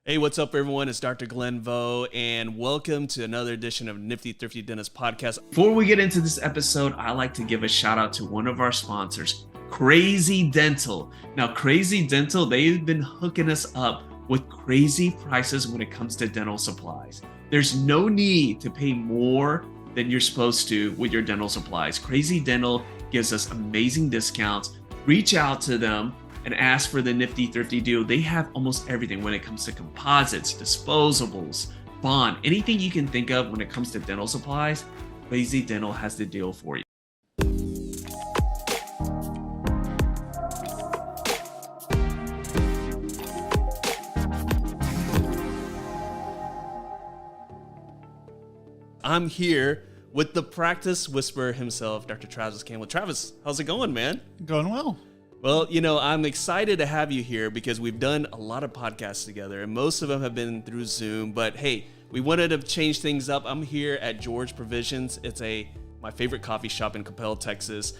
Hey, what's up, everyone? It's Dr. Glenn Vo, and welcome to another edition of Nifty, Thrifty Dentist Podcast. Before we get into this episode, I like to give a shout out to one of our sponsors, Crazy Dental. Now, Crazy Dental, they've been hooking us up with crazy prices when it comes to dental supplies. There's no need to pay more than you're supposed to with your dental supplies. Crazy Dental gives us amazing discounts. Reach out to them and ask for the Nifty Thrifty deal. They have almost everything when it comes to composites, disposables, bond, anything you can think of when it comes to dental supplies. Crazy Dental has the deal for you. I'm here with the practice whisperer himself, Dr. Travis Campbell. Travis, how's it going, man? Going well. Well, I'm excited to have you here because we've done a lot of podcasts together, and most of them have been through Zoom. But hey, we wanted to change things up. I'm here at George Provisions. It's my favorite coffee shop in Campbell, Texas.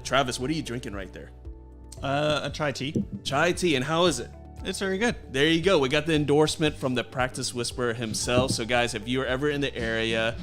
Travis, what are you drinking right there? A chai tea. Chai tea, and how is it? It's very good. There you go. We got the endorsement from the practice whisperer himself. So guys, if you're ever in the area,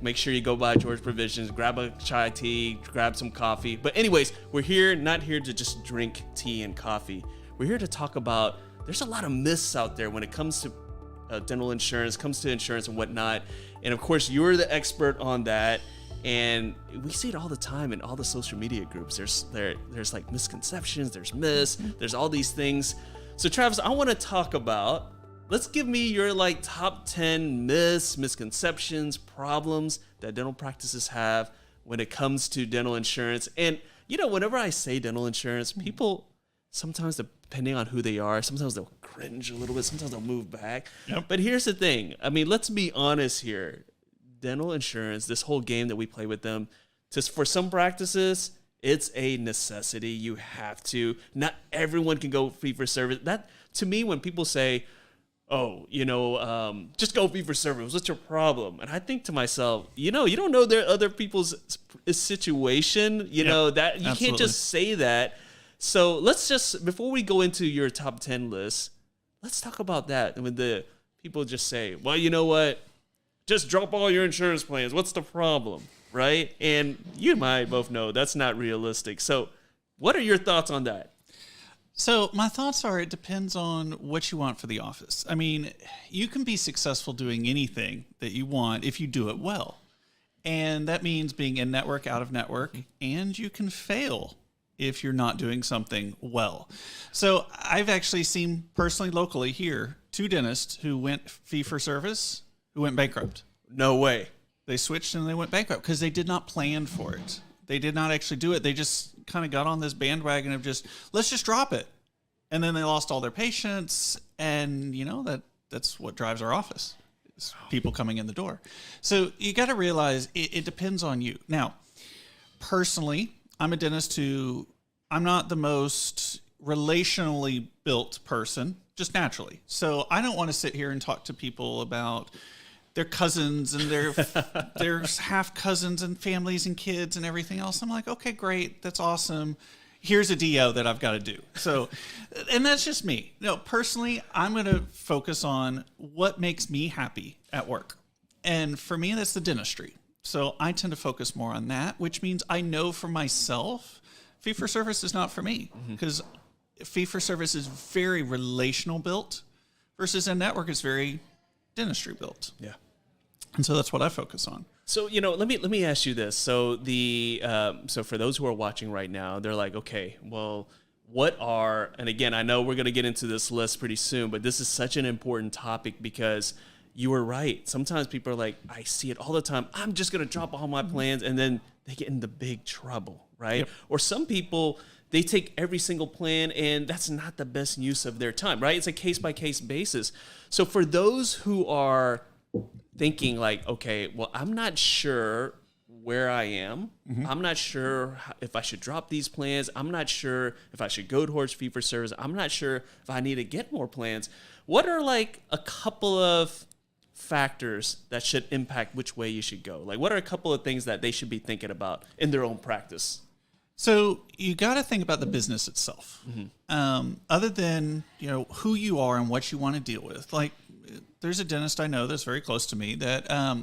make sure you go by George Provisions, grab a chai tea, grab some coffee. But anyways, we're not here to just drink tea and coffee. We're here to talk about, there's a lot of myths out there when it comes to dental insurance, comes to insurance and whatnot. And of course, you're the expert on that. And we see it all the time in all the social media groups. There's like misconceptions, there's myths, there's all these things. So Travis, I want to talk about, let's give me your top 10 myths, misconceptions, problems that dental practices have when it comes to dental insurance. And, whenever I say dental insurance, people sometimes, depending on who they are, sometimes they'll cringe a little bit, sometimes they'll move back. Yep. But here's the thing. I mean, let's be honest here. Dental insurance, this whole game that we play with them, just for some practices, it's a necessity. You have to. Not everyone can go fee for service. That, to me, when people say, just go fee for service, what's your problem? And I think to myself, you don't know their other people's situation, that you absolutely can't just say that. So let's just, before we go into your top 10 list, let's talk about that. When the people just say, well, you know what? Just drop all your insurance plans. What's the problem? Right? And you and I both know that's not realistic. So what are your thoughts on that? So my thoughts are, it depends on what you want for the office. I mean, you can be successful doing anything that you want if you do it well. And that means being in network, out of network, and you can fail if you're not doing something well. So I've actually seen personally, locally here, 2 dentists who went fee for service, who went bankrupt. No way. They switched and they went bankrupt because they did not plan for it. They did not actually do it. They just kind of got on this bandwagon of let's just drop it. And then they lost all their patients. And, that's what drives our office, is people coming in the door. So you got to realize it depends on you. Now, personally, I'm a dentist I'm not the most relationally built person, just naturally. So I don't want to sit here and talk to people about their cousins and their half cousins and families and kids and everything else. I'm like, okay, great. That's awesome. Here's a DO that I've got to do. So, and that's just me. No, personally, I'm going to focus on what makes me happy at work. And for me, that's the dentistry. So I tend to focus more on that, which means I know for myself, fee for service is not for me because fee for service is very relational built versus a network is very dentistry built. Yeah. And so that's what I focus on. So, let me ask you this. So so for those who are watching right now, they're like, okay, well, and again, I know we're going to get into this list pretty soon, but this is such an important topic because you were right. Sometimes people are like, I see it all the time. I'm just going to drop all my plans, and then they get into big trouble, right? Yep. Or some people, they take every single plan, and that's not the best use of their time, right? It's a case-by-case basis. So for those who are thinking like, okay, well, I'm not sure where I am. I'm not sure if I should drop these plans. I'm not sure if I should go towards fee for service. I'm not sure if I need to get more plans. What are a couple of factors that should impact which way you should go? What are a couple of things that they should be thinking about in their own practice? So you got to think about the business itself. Other than, who you are and what you want to deal with. Like, there's a dentist I know that's very close to me that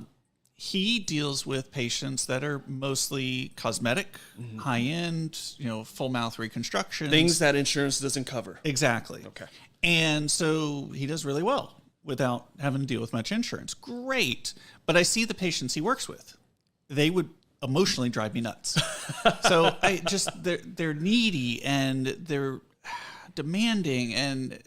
he deals with patients that are mostly cosmetic, high end, full mouth reconstruction. Things that insurance doesn't cover. Exactly. Okay. And so he does really well without having to deal with much insurance. Great. But I see the patients he works with. They would emotionally drive me nuts. So they're needy and they're demanding and,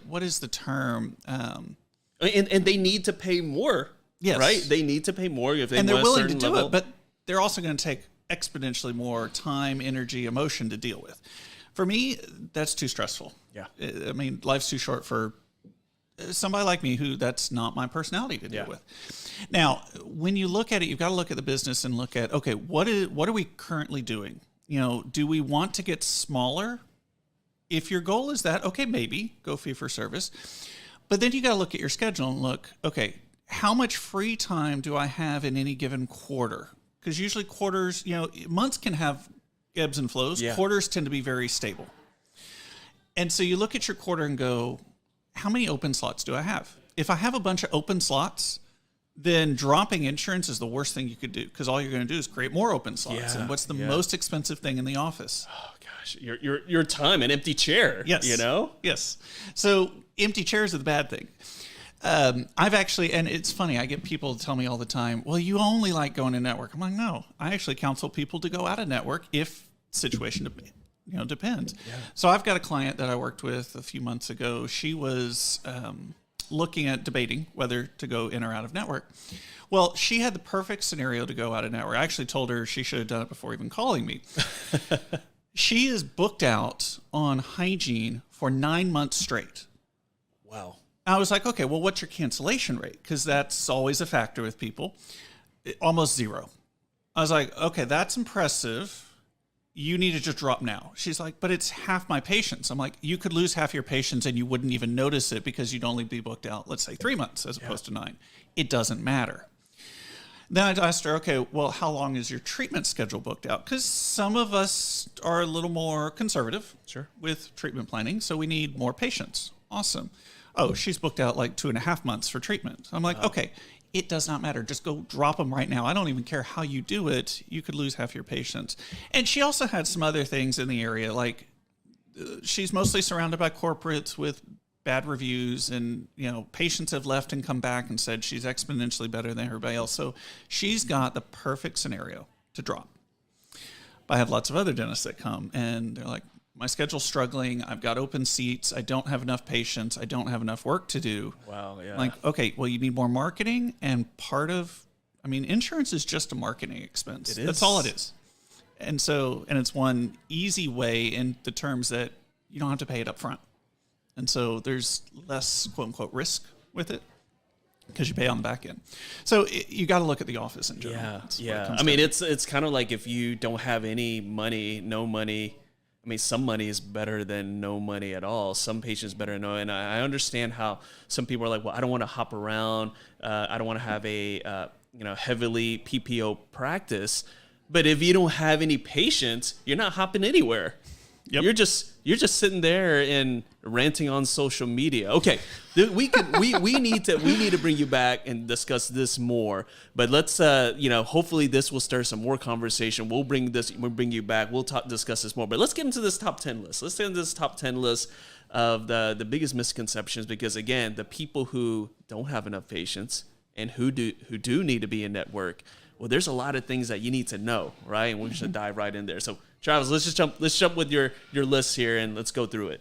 what is the term? And they need to pay more. Yes. Right? They need to pay more if they and they're want a willing to certain do level. it, but they're also going to take exponentially more time, energy, emotion to deal with. For me, that's too stressful. Yeah. I mean, life's too short for somebody like me who that's not my personality to deal with. Now, when you look at it, you've got to look at the business and look at, okay, what are we currently doing? Do we want to get smaller? If your goal is that, okay, maybe go fee for service. But then you got to look at your schedule and look, okay, how much free time do I have in any given quarter? Because usually quarters, months can have ebbs and flows. Yeah. Quarters tend to be very stable. And so you look at your quarter and go, how many open slots do I have? If I have a bunch of open slots, then dropping insurance is the worst thing you could do because all you're going to do is create more open slots. And what's the most expensive thing in the office? Oh gosh, your time, an empty chair. Yes. Yes. So empty chairs are the bad thing. I've actually, and it's funny, I get people to tell me all the time, well, you only like going to network. I'm like, no, I actually counsel people to go out of network if situation depends. Yeah. So I've got a client that I worked with a few months ago. She was looking at debating whether to go in or out of network. Well, she had the perfect scenario to go out of network. I actually told her she should have done it before even calling me. She is booked out on hygiene for 9 months straight. Wow. I was like, okay, well, what's your cancellation rate? Because that's always a factor with people. Almost zero. I was like, okay, that's impressive. You need to just drop now. She's like, but it's half my patients. I'm like, you could lose half your patients and you wouldn't even notice it because you'd only be booked out, let's say 3 months as opposed to 9. It doesn't matter. Then I asked her, okay, well, how long is your treatment schedule booked out? Because some of us are a little more conservative with treatment planning, so we need more patients. Awesome. Oh, she's booked out like 2.5 months for treatment. I'm like, okay, it does not matter. Just go drop them right now. I don't even care how you do it. You could lose half your patients. And she also had some other things in the area, like she's mostly surrounded by corporates with bad reviews, and patients have left and come back and said she's exponentially better than everybody else. So she's got the perfect scenario to drop. But I have lots of other dentists that come and they're like, my schedule's struggling. I've got open seats. I don't have enough patients. I don't have enough work to do. Wow, yeah. Like, okay, well, you need more marketing, and insurance is just a marketing expense. It is. That's all it is. And it's one easy way in the terms that you don't have to pay it up front. And so there's less quote unquote risk with it because you pay on the back end. So you got to look at the office in general. Yeah. It's kind of like if you don't have any money, no money. Some money is better than no money at all. Some patients better than no. And I understand how some people are like, well, I don't want to hop around. I don't want to have a heavily PPO practice. But if you don't have any patients, you're not hopping anywhere. Yep. You're just sitting there and ranting on social media. Okay, we need to bring you back and discuss this more. But let's hopefully this will stir some more conversation. We'll bring you back. We'll discuss this more. But let's get into this top 10 list. Let's get into this top 10 list of the biggest misconceptions, because again, the people who don't have enough patients and who do need to be in network. Well, there's a lot of things that you need to know, right? And we should dive right in there. So, Travis, let's jump with your list here and let's go through it.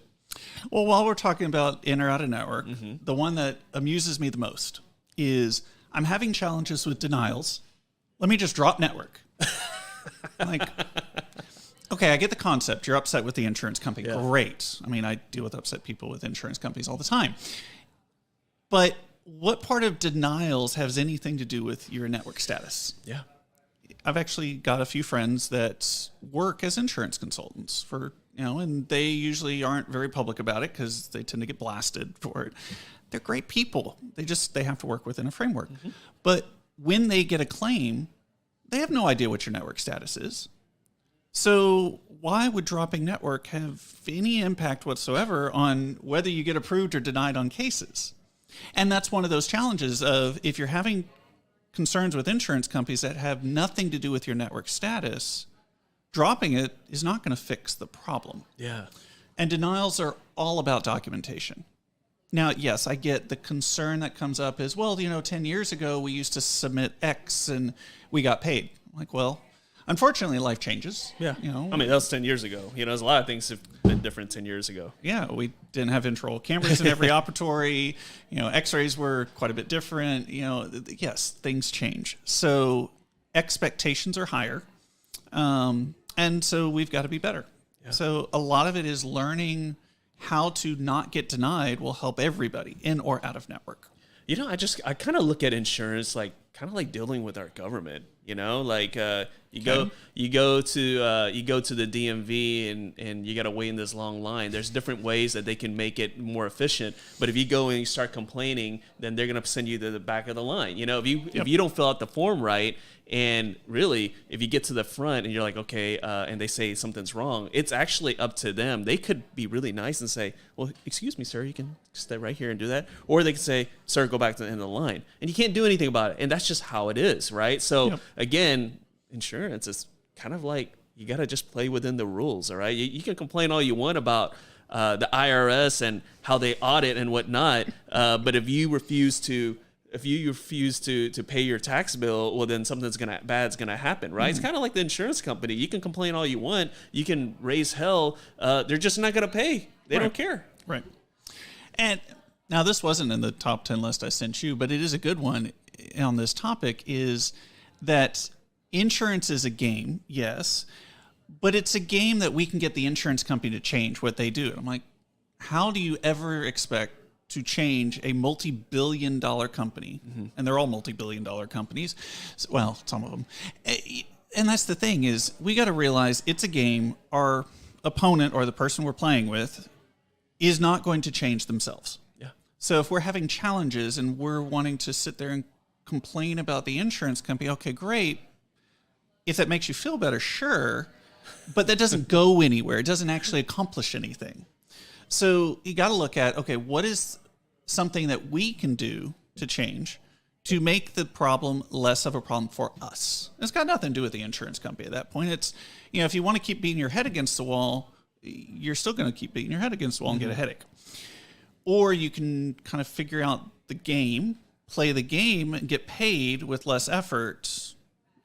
Well, while we're talking about in or out of network, the one that amuses me the most is I'm having challenges with denials. Let me just drop network. Like, okay, I get the concept. You're upset with the insurance company. Yeah. Great. I deal with upset people with insurance companies all the time. But what part of denials has anything to do with your network status? Yeah. I've actually got a few friends that work as insurance consultants and they usually aren't very public about it because they tend to get blasted for it. They're great people. They have to work within a framework. Mm-hmm. But when they get a claim, they have no idea what your network status is. So why would dropping network have any impact whatsoever on whether you get approved or denied on cases? And that's one of those challenges of if you're having concerns with insurance companies that have nothing to do with your network status, dropping it is not going to fix the problem. Yeah. And denials are all about documentation. Now, yes, I get the concern that comes up is, well, 10 years ago we used to submit X and we got paid. I'm like, well, unfortunately, life changes. Yeah. I mean, that was 10 years ago. There's a lot of things have been different 10 years ago. Yeah, we didn't have intraoral cameras in every operatory. X-rays were quite a bit different. Yes, things change. So expectations are higher. And so we've got to be better. Yeah. So a lot of it is learning how to not get denied will help everybody in or out of network. I kind of look at insurance like dealing with our government. You go to the DMV and you got to wait in this long line. There's different ways that they can make it more efficient. But if you go and you start complaining, then they're gonna send you to the back of the line. If you don't fill out the form right, and really if you get to the front and you're like, okay, and they say something's wrong, it's actually up to them. They could be really nice and say, well, excuse me, sir, you can stay right here and do that, or they can say, sir, go back to the end of the line, and you can't do anything about it. And that's just how it is, right? So again, insurance is kind of like you got to just play within the rules. All right. You can complain all you want about the IRS and how they audit and whatnot. But if you refuse to pay your tax bill, well, then something's bad's gonna happen, right? It's kind of like the insurance company. You can complain all you want. You can raise hell. They're just not gonna pay. They don't care. Right. And now this wasn't in the top 10 list I sent you, but it is a good one on this topic, is that insurance is a game, yes, but it's a game that we can get the insurance company to change what they do. I'm like, how do you ever expect to change a multi-billion-dollar company? And they're all multi-billion-dollar companies. Well, some of them. And that's the thing, is we got to realize it's a game. Our opponent or the person we're playing with is not going to change themselves. Yeah. So if we're having challenges and we're wanting to sit there and complain about the insurance company, okay, great. If that makes you feel better, sure, but that doesn't go anywhere. It doesn't actually accomplish anything. So you got to look at, okay, what is something that we can do to change to make the problem less of a problem for us? It's got nothing to do with the insurance company at that point. It's, if you want to keep beating your head against the wall, you're still going to keep beating your head against the wall and get a headache. Or you can kind of figure out the game, play the game, and get paid with less effort.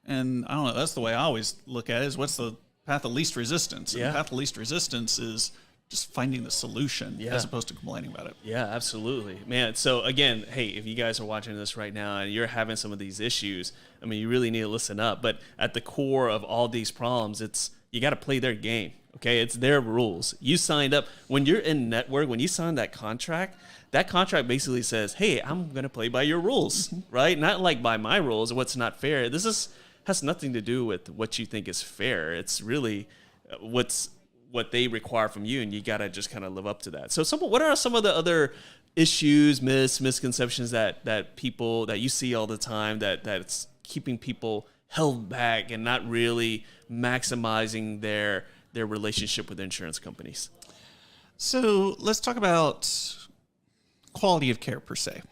And I don't know, that's the way I always look at it, is what's the path of least resistance? And the path of least resistance is just finding the solution as opposed to complaining about it. Yeah, absolutely, man. So again, hey, if you guys are watching this right now and you're having some of these issues, I mean, you really need to listen up. But at the core of all these problems, it's you got to play their game. Okay, it's their rules. You signed up when you're in network. When you sign that contract basically says, "Hey, I'm gonna play by your rules, right? Not like by my rules. What's not fair. Has nothing to do with what you think is fair. It's really what they require from you, and you gotta just kind of live up to that. So, what are some of the other issues, misconceptions that people that you see all the time that's keeping people held back and not really maximizing their relationship with insurance companies? So let's talk about quality of care per se.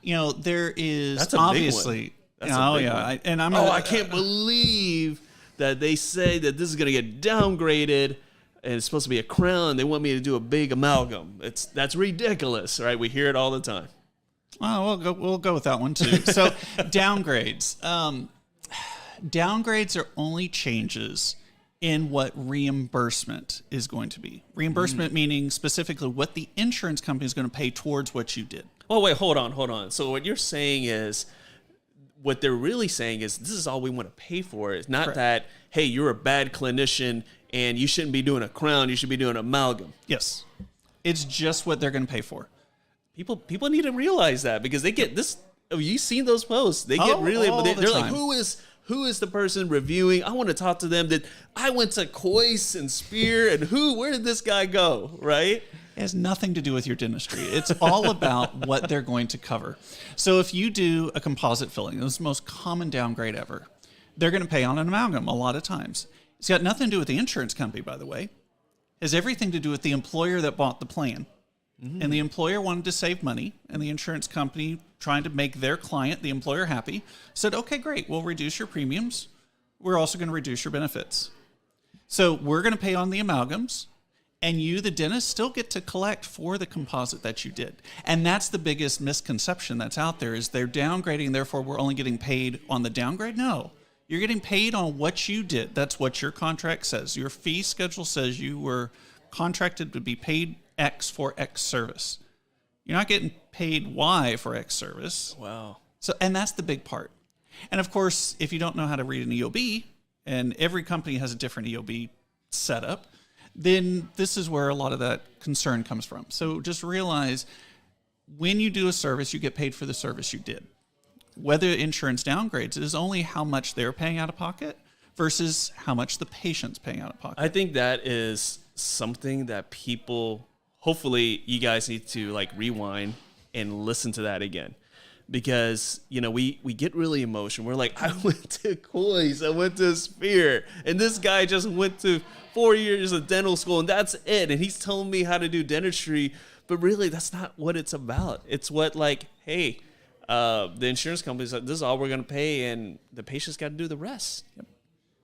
Yeah, there is that's a obviously. Big one. That's a big one. I can't believe that they say that this is going to get downgraded and it's supposed to be a crown. They want me to do a big amalgam. That's ridiculous, right? We hear it all the time. Well, we'll go with that one too. So downgrades. Downgrades are only changes in what reimbursement is going to be. Reimbursement meaning specifically what the insurance company is going to pay towards what you did. Oh, wait, hold on. So what you're saying is, what they're really saying is, this is all we want to pay for. It's not that, hey, you're a bad clinician and you shouldn't be doing a crown, you should be doing an amalgam. Yes. It's just what they're going to pay for. People need to realize that, because they get this. Have you seen those posts? They get they're like, who is the person reviewing? I want to talk to them. That I went to Coyce and Spear, and where did this guy go? Right? It has nothing to do with your dentistry. It's all about what they're going to cover. So if you do a composite filling, this is the most common downgrade ever, they're going to pay on an amalgam a lot of times. It's got nothing to do with the insurance company, by the way. It has everything to do with the employer that bought the plan. Mm-hmm. And the employer wanted to save money, and the insurance company, trying to make their client, the employer, happy, said, okay, great, we'll reduce your premiums. We're also going to reduce your benefits. So we're going to pay on the amalgams, and you, the dentist, still get to collect for the composite that you did. And that's the biggest misconception that's out there, is they're downgrading, therefore we're only getting paid on the downgrade. No, you're getting paid on what you did. That's what your contract says. Your fee schedule says you were contracted to be paid X for X service. You're not getting paid Y for X service. Wow. So, and that's the big part. And of course, if you don't know how to read an EOB, and every company has a different EOB setup, then this is where a lot of that concern comes from. So just realize, when you do a service, you get paid for the service you did. Whether insurance downgrades is only how much they're paying out of pocket versus how much the patient's paying out of pocket. I think that is something that people, hopefully you guys need to like rewind and listen to that again. Because, you know, we get really emotional. We're like, I went to Coys, I went to Sphere, and this guy just went to 4 years of dental school, and that's it. And he's telling me how to do dentistry. But really, that's not what it's about. It's what, like, hey, the insurance company's like, this is all we're going to pay, and the patient's got to do the rest. Yep.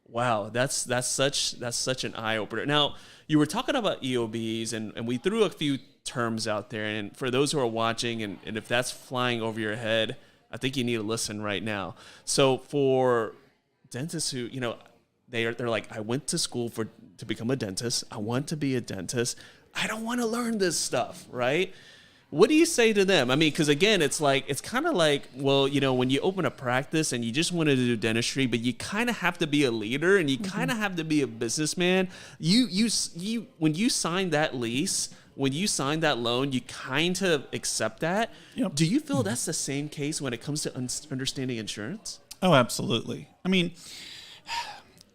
Wow, that's such an eye-opener. Now, you were talking about EOBs, and we threw a few terms out there. And for those who are watching, and if that's flying over your head, I think you need to listen right now. So for dentists who, you know, they're like, I went to school to become a dentist. I want to be a dentist. I don't want to learn this stuff, right? What do you say to them? I mean, because again, it's kind of like, well, you know, when you open a practice and you just want to do dentistry, but you kind of have to be a leader and you kind of have to be a businessman. You when you sign that lease, when you sign that loan, you kind of accept that. Yep. Do you feel that's the same case when it comes to understanding insurance? Oh, absolutely. I mean,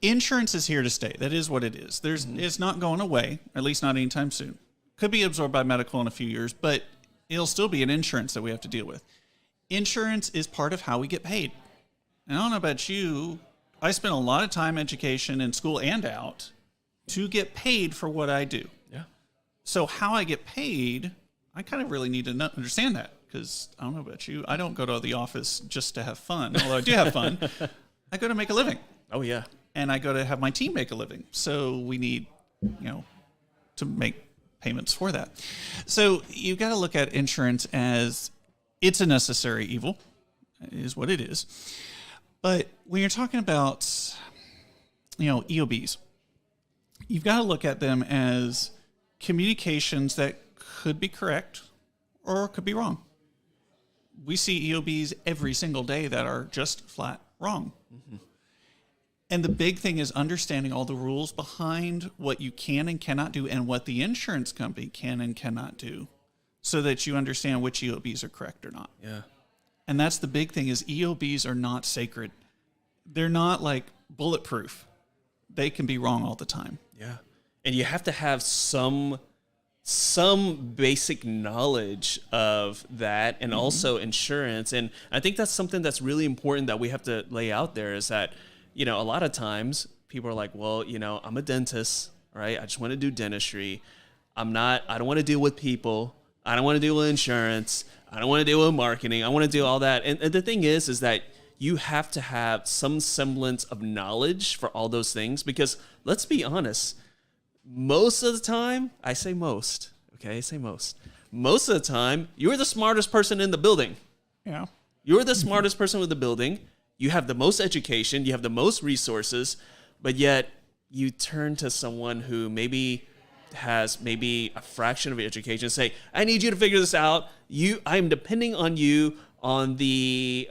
insurance is here to stay. That is what it is. It's not going away, at least not anytime soon. Could be absorbed by medical in a few years, but it'll still be an insurance that we have to deal with. Insurance is part of how we get paid. And I don't know about you, I spent a lot of time education in school and out to get paid for what I do. Yeah. So how I get paid, I kind of really need to understand that, because I don't know about you, I don't go to the office just to have fun, although I do have fun. I go to make a living. Oh, yeah. And I go to have my team make a living. So we need, you know, to make payments for that. So you've got to look at insurance as it's a necessary evil, is what it is. But when you're talking about, you know, EOBs, you've got to look at them as communications that could be correct or could be wrong. We see EOBs every single day that are just flat wrong. Mm-hmm. And the big thing is understanding all the rules behind what you can and cannot do and what the insurance company can and cannot do, so that you understand which EOBs are correct or not. Yeah. And that's the big thing, is EOBs are not sacred. They're not like bulletproof. They can be wrong all the time. Yeah. And you have to have some basic knowledge of that, and also insurance. And I think that's something that's really important that we have to lay out there, is that, you know, a lot of times people are like, well, you know, I'm a dentist, right? I just want to do dentistry. I don't want to deal with people. I don't want to deal with insurance. I don't want to deal with marketing. I want to do all that. And the thing is that you have to have some semblance of knowledge for all those things, because let's be honest, most of the time, I say most, okay? I say most. Most of the time, you're the smartest person in the building. Yeah. You're the smartest person with the building. You have the most education, you have the most resources, but yet you turn to someone who maybe has maybe a fraction of your education and say, I need you to figure this out. I'm depending on you on the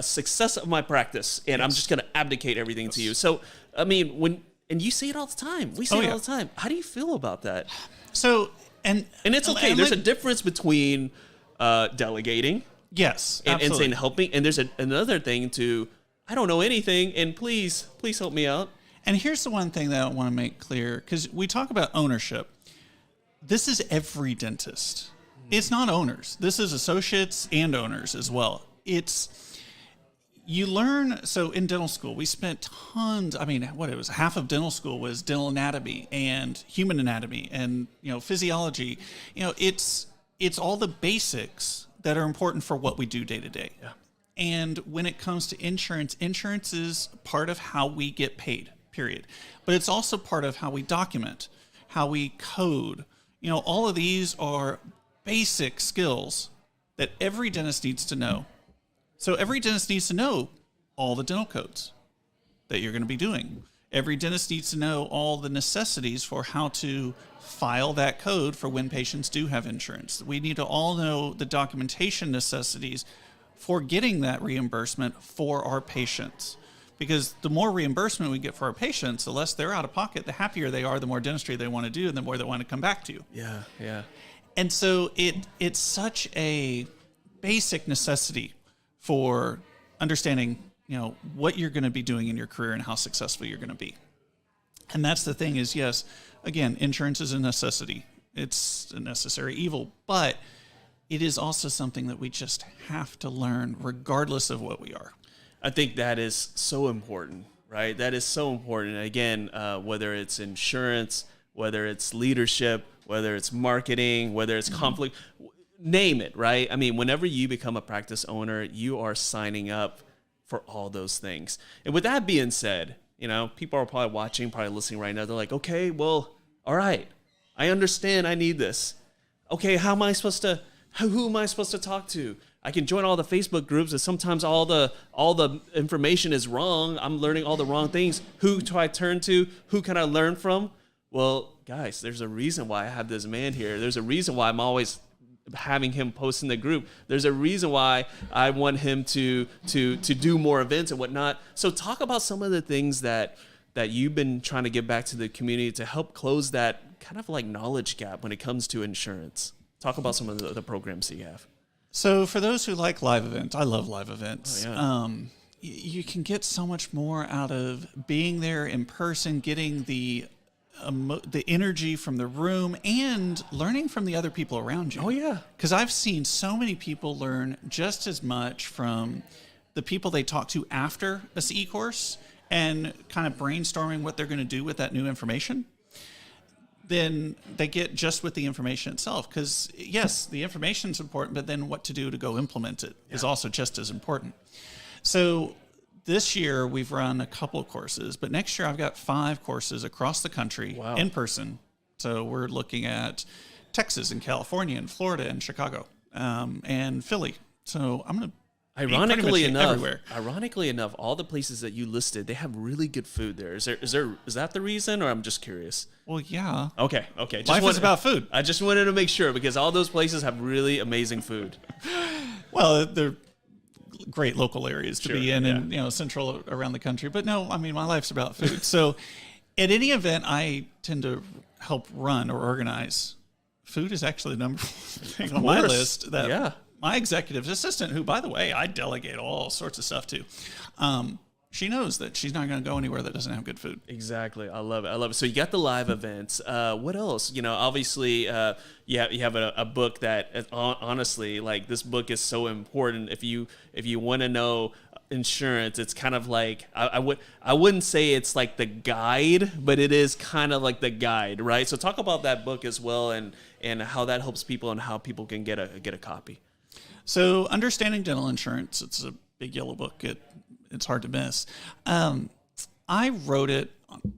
success of my practice, and I'm just going to abdicate everything to you. So, I mean, and you see it all the time. We see it all the time. How do you feel about that? So, and it's okay. There's a difference between delegating. Yes, and saying helping, and there's another thing to, I don't know anything, and please help me out. And here's the one thing that I want to make clear, because we talk about ownership. This is every dentist. It's not owners. This is associates and owners as well. you learn. So in dental school, we spent tons. I mean, what it was, half of dental school was dental anatomy and human anatomy and, physiology. It's all the basics that are important for what we do day to day. Yeah. And when it comes to insurance, insurance is part of how we get paid, period. But it's also part of how we document, how we code. All of these are basic skills that every dentist needs to know. So every dentist needs to know all the dental codes that you're going to be doing. Every dentist needs to know all the necessities for how to file that code for when patients do have insurance. We need to all know the documentation necessities for getting that reimbursement for our patients. Because the more reimbursement we get for our patients, the less they're out of pocket, the happier they are, the more dentistry they want to do, and the more they want to come back to you. Yeah, yeah. And so it's such a basic necessity for understanding, what you're going to be doing in your career and how successful you're going to be. And that's the thing is, yes, again, insurance is a necessity. It's a necessary evil, but it is also something that we just have to learn regardless of what we are. I think that is so important, right? That is so important. Again, whether it's insurance, whether it's leadership, whether it's marketing, whether it's conflict, name it, right? I mean, whenever you become a practice owner, you are signing up for all those things. And with that being said, people are probably watching, probably listening right now. They're like, okay, well, all right, I understand I need this. Okay, who am I supposed to talk to? I can join all the Facebook groups, and sometimes all the information is wrong. I'm learning all the wrong things. Who do I turn to? Who can I learn from? Well, guys, there's a reason why I have this man here. There's a reason why I'm always having him post in the group. There's a reason why I want him to do more events and whatnot. So talk about some of the things that you've been trying to give back to the community to help close that kind of like knowledge gap when it comes to insurance. Talk about some of the programs that you have. So for those who like live events, I love live events. Oh, yeah. You can get so much more out of being there in person, getting the energy from the room, and learning from the other people around you. Oh, yeah. Because I've seen so many people learn just as much from the people they talk to after a CE course and kind of brainstorming what they're going to do with that new information than they get just with the information itself. Because, yes, the information is important, but then what to do to go implement it is also just as important. So this year we've run a couple of courses, but next year I've got 5 courses across the country in person. So we're looking at Texas and California and Florida and Chicago and Philly. So I'm going to Ironically everywhere. enough, all the places that you listed, they have really good food there. Is that the reason, or I'm just curious? Well, yeah. Okay. Life is about food. I just wanted to make sure because all those places have really amazing food. Well, they're great local areas to be in, and central around the country. But no, I mean, my life's about food. So, at any event I tend to help run or organize, food is actually the number one thing on my list. My executive assistant, who, by the way, I delegate all sorts of stuff to, she knows that she's not going to go anywhere that doesn't have good food. Exactly. I love it. So you got the live events. What else? Obviously, you have a book that, honestly, like this book is so important. If you want to know insurance, it's kind of like I wouldn't say it's like the guide, but it is kind of like the guide, right? So talk about that book as well, and how that helps people and how people can get a copy. So, Understanding Dental Insurance, it's a big yellow book. It's hard to miss. I wrote it,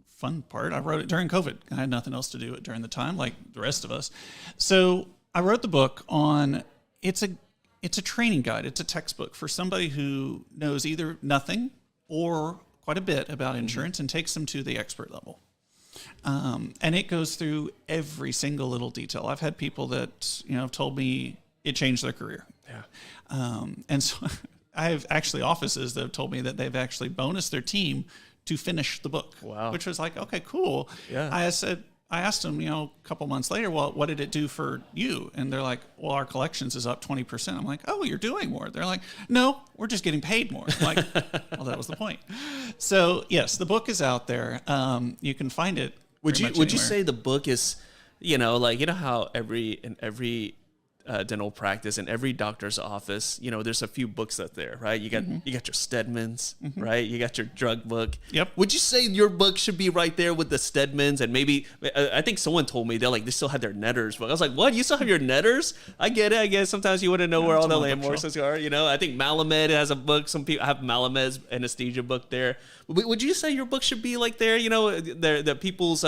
fun part, I wrote it during COVID. I had nothing else to do during the time, like the rest of us. So, I wrote the book on, it's a training guide. It's a textbook for somebody who knows either nothing or quite a bit about insurance and takes them to the expert level. And it goes through every single little detail. I've had people that, have told me it changed their career. Yeah. And so I have actually offices that have told me that they've actually bonused their team to finish the book. Wow. Which was like, okay, cool. Yeah. I asked them, a couple months later, well, what did it do for you? And they're like, well, our collections is up 20%. I'm like, oh, you're doing more. They're like, no, we're just getting paid more. I'm like, well, that was the point. So yes, the book is out there. You can find it. Would you say the book is, how every dental practice, in every doctor's office, there's a few books up there, right? You got your Stedmans, right? You got your drug book. Yep. Would you say your book should be right there with the Stedmans? And maybe I think someone told me they still had their Netters book. I was like, what? You still have your Netters? I get it. I guess sometimes you want to know where all the landmarks are. I think Malamed has a book. Some people have Malamed's anesthesia book there. Would you say your book should be like there? The people's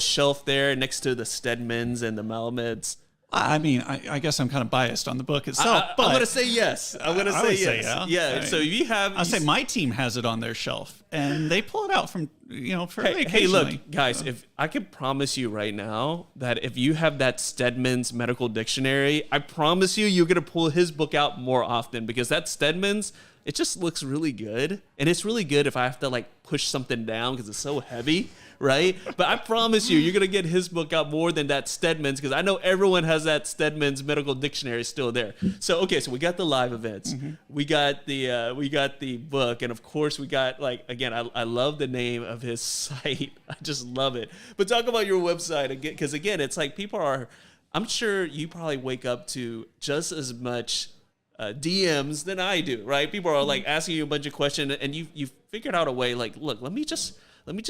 shelf there next to the Stedmans and the Malameds. I mean, I guess I'm kind of biased on the book itself, but I'm going to say yes. I'm going to say yes. Yeah. So if you have, I'll say my team has it on their shelf, and they pull it out from fairly Hey, occasionally. look, guys, if I can promise you right now that if you have that Stedman's medical dictionary, I promise you're going to pull his book out more often, because that Stedman's, it just looks really good. And it's really good if I have to push something down because it's so heavy, right? But I promise you're going to get his book out more than that Stedman's, because I know everyone has that Stedman's medical dictionary still there. So we got the live events. We got the book, and of course we got again, I love the name of his site. I just love it. But talk about your website again, because again, it's people are, I'm sure you probably wake up to just as much DMs than I do, right? People are asking you a bunch of questions, and you figured out a way. Look, let me just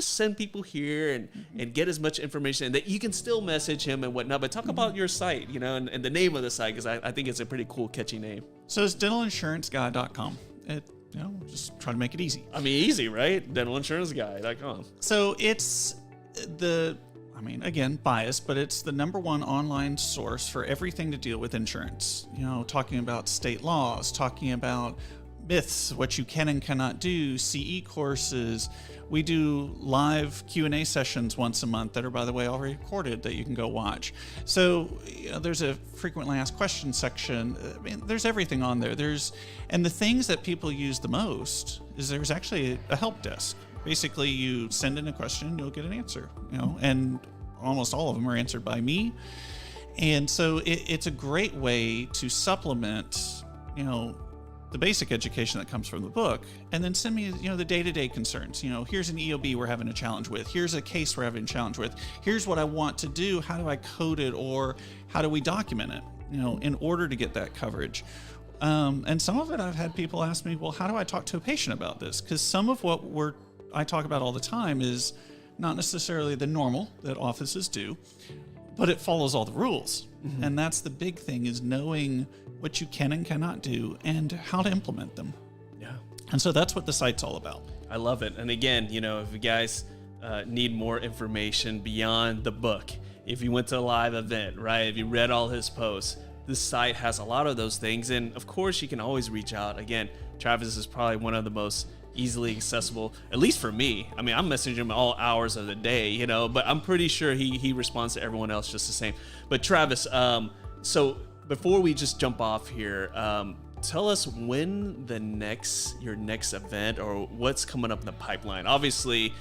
send people here and get as much information that you can still message him and whatnot. But talk about your site, and the name of the site, because I think it's a pretty cool, catchy name. So it's dentalinsurancegui.com. Just try to make it easy. I mean, easy, right? Dentalinsurancegui.com. So it's again, biased, but it's the #1 online source for everything to deal with insurance. Talking about state laws, talking about myths, what you can and cannot do, CE courses. We do live Q&A sessions once a month that are, by the way, already recorded that you can go watch. So there's a frequently asked questions section. There's everything on there. And the things that people use the most is there's actually a help desk. Basically, you send in a question, you'll get an answer, and almost all of them are answered by me. And so it's a great way to supplement, the basic education that comes from the book, and then send me, the day-to-day concerns. Here's an EOB we're having a challenge with. Here's a case we're having a challenge with. Here's what I want to do. How do I code it, or how do we document it, in order to get that coverage? And some of it I've had people ask me, well, how do I talk to a patient about this? Because some of what I talk about all the time is not necessarily the normal that offices do, but it follows all the rules. And that's the big thing, is knowing what you can and cannot do and how to implement them. Yeah. And so that's what the site's all about. I love it. And again, if you guys need more information beyond the book, if you went to a live event, right, if you read all his posts, this site has a lot of those things. And of course, you can always reach out. Again, Travis is probably one of the most easily accessible, at least for me. I mean, I'm messaging him all hours of the day, but I'm pretty sure he responds to everyone else just the same. But Travis, so before we just jump off here, tell us when your next event, or what's coming up in the pipeline. Obviously,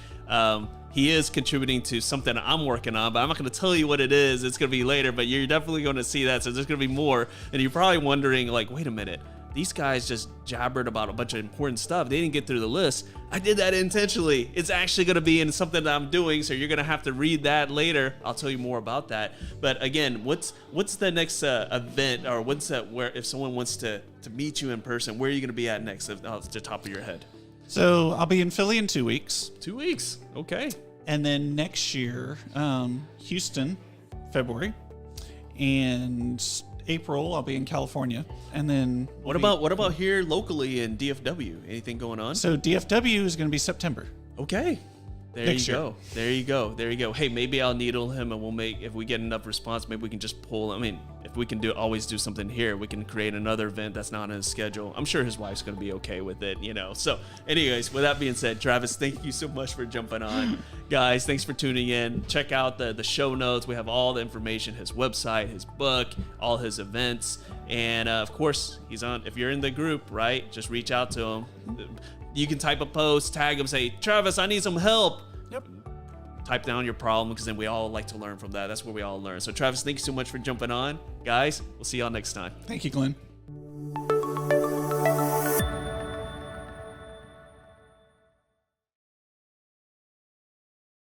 he is contributing to something I'm working on, but I'm not going to tell you what it is. It's going to be later, but you're definitely going to see that. So there's going to be more, and you're probably wondering, wait a minute, these guys just jabbered about a bunch of important stuff. They didn't get through the list. I did that intentionally. It's actually going to be in something that I'm doing, so you're going to have to read that later. I'll tell you more about that. But again, what's the next event, or where if someone wants to meet you in person, where are you going to be at next, off the top of your head? So I'll be in Philly in 2 weeks. 2 weeks. Okay. And then next year, Houston, February, and April, I'll be in California. And then what about here locally in DFW? Anything going on? So DFW is going to be September. Okay. There Next you year. go. There you go. There you go. Hey, maybe I'll needle him, and if we get enough response, maybe we can just pull. I mean, if we can always do something here, we can create another event that's not in his schedule. I'm sure his wife's going to be okay with it, So anyways, with that being said, Travis, thank you so much for jumping on. Guys, thanks for tuning in. Check out the show notes. We have all the information, his website, his book, all his events. And of course, he's on. If you're in the group, right, just reach out to him. You can type a post, tag him, say, Travis, I need some help. Yep. Type down your problem, because then we all like to learn from that. That's where we all learn. So Travis, thank you so much for jumping on. Guys, we'll see y'all next time. Thank you, Glenn.